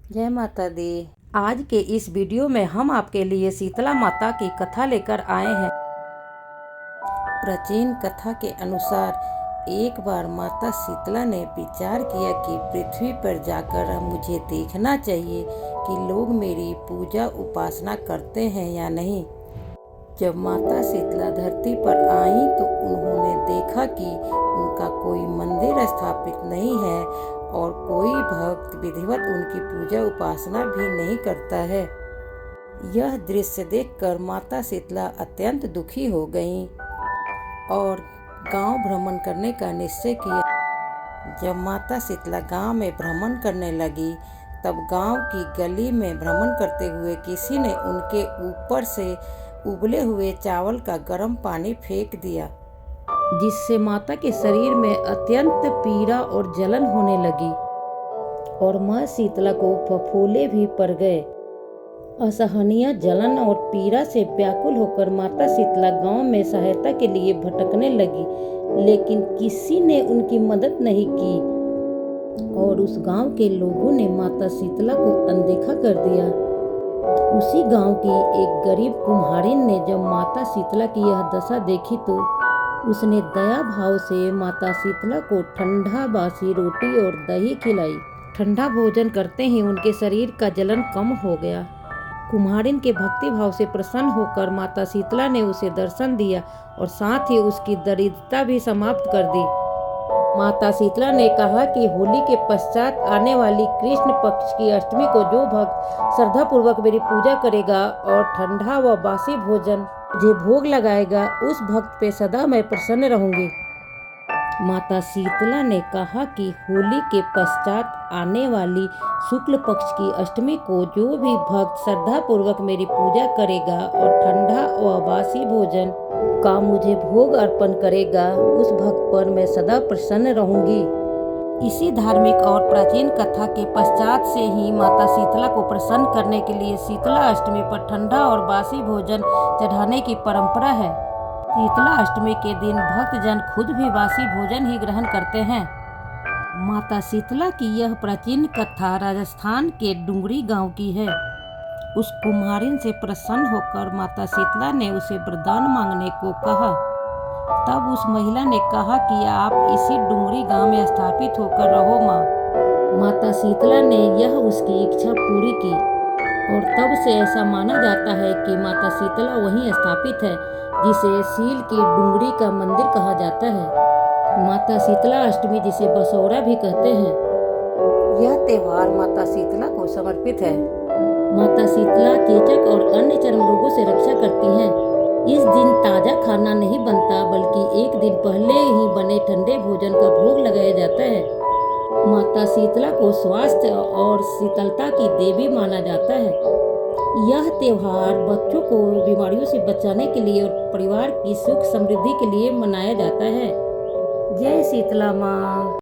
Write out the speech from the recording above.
जय माता दी। आज के इस वीडियो में हम आपके लिए शीतला माता की कथा लेकर आए हैं। प्राचीन कथा के अनुसार एक बार माता शीतला ने विचार किया कि पृथ्वी पर जाकर मुझे देखना चाहिए कि लोग मेरी पूजा उपासना करते हैं या नहीं। जब माता शीतला धरती पर आई तो उन्होंने देखा कि उनका कोई मंदिर स्थापित नहीं है और कोई भक्त विधिवत उनकी पूजा उपासना भी नहीं करता है। यह दृश्य देखकर माता शीतला अत्यंत दुखी हो गईं और गांव भ्रमण करने का निश्चय किया। जब माता शीतला गांव में भ्रमण करने लगी तब गांव की गली में भ्रमण करते हुए किसी ने उनके ऊपर से उबले हुए चावल का गर्म पानी फेंक दिया, जिससे माता के शरीर में अत्यंत पीड़ा और जलन होने लगी और मां शीतला को फफोले भी पड़ गए। असहनीय जलन और पीड़ा से व्याकुल होकर माता शीतला गांव में सहायता के लिए भटकने लगी, लेकिन किसी ने उनकी मदद नहीं की और उस गांव के लोगों ने माता शीतला को अनदेखा कर दिया। उसी गांव की एक गरीब कुम्हारिन ने जब माता शीतला की यह दशा देखी तो उसने दया भाव से माता शीतला को ठंडा बासी रोटी और दही खिलाई। ठंडा भोजन करते ही उनके शरीर का जलन कम हो गया। कुम्हारिन के भक्ति भाव से प्रसन्न होकर माता शीतला ने उसे दर्शन दिया और साथ ही उसकी दरिद्रता भी समाप्त कर दी। माता शीतला ने कहा कि होली के पश्चात आने वाली कृष्ण पक्ष की अष्टमी को जो भक्त श्रद्धापूर्वक मेरी पूजा करेगा और ठंडा व बासी भोजन मुझे भोग लगाएगा, उस भक्त पे सदा मैं प्रसन्न रहूंगी। माता शीतला ने कहा कि होली के पश्चात आने वाली शुक्ल पक्ष की अष्टमी को जो भी भक्त श्रद्धापूर्वक मेरी पूजा करेगा और ठंडा व बासी भोजन का मुझे भोग अर्पण करेगा, उस भक्त पर मैं सदा प्रसन्न रहूंगी। इसी धार्मिक और प्राचीन कथा के पश्चात से ही माता शीतला को प्रसन्न करने के लिए शीतला अष्टमी पर ठंडा और बासी भोजन चढ़ाने की परंपरा है। शीतला अष्टमी के दिन भक्तजन खुद भी बासी भोजन ही ग्रहण करते हैं। माता शीतला की यह प्राचीन कथा राजस्थान के डुंगरी गांव की है। उस कुम्हारिन से प्रसन्न होकर माता शीतला ने उसे वरदान मांगने को कहा। तब उस महिला ने कहा कि आप इसी डुंगरी गांव में स्थापित होकर रहो माँ। माता शीतला ने यह उसकी इच्छा पूरी की और तब से ऐसा माना जाता है कि माता शीतला वहीं स्थापित है, जिसे सील की डुंगरी का मंदिर कहा जाता है। माता शीतला अष्टमी जिसे बसौरा भी कहते हैं, यह त्योहार माता शीतला को समर्पित है। माता शीतला चेचक और अन्य चर्म रोगों से रक्षा करती हैं। इस दिन ताज़ा खाना नहीं बनता, बल्कि एक दिन पहले ही बने ठंडे भोजन का भोग लगाया जाता है। माता शीतला को स्वास्थ्य और शीतलता की देवी माना जाता है। यह त्योहार बच्चों को बीमारियों से बचाने के लिए और परिवार की सुख समृद्धि के लिए मनाया जाता है। जय शीतला माँ।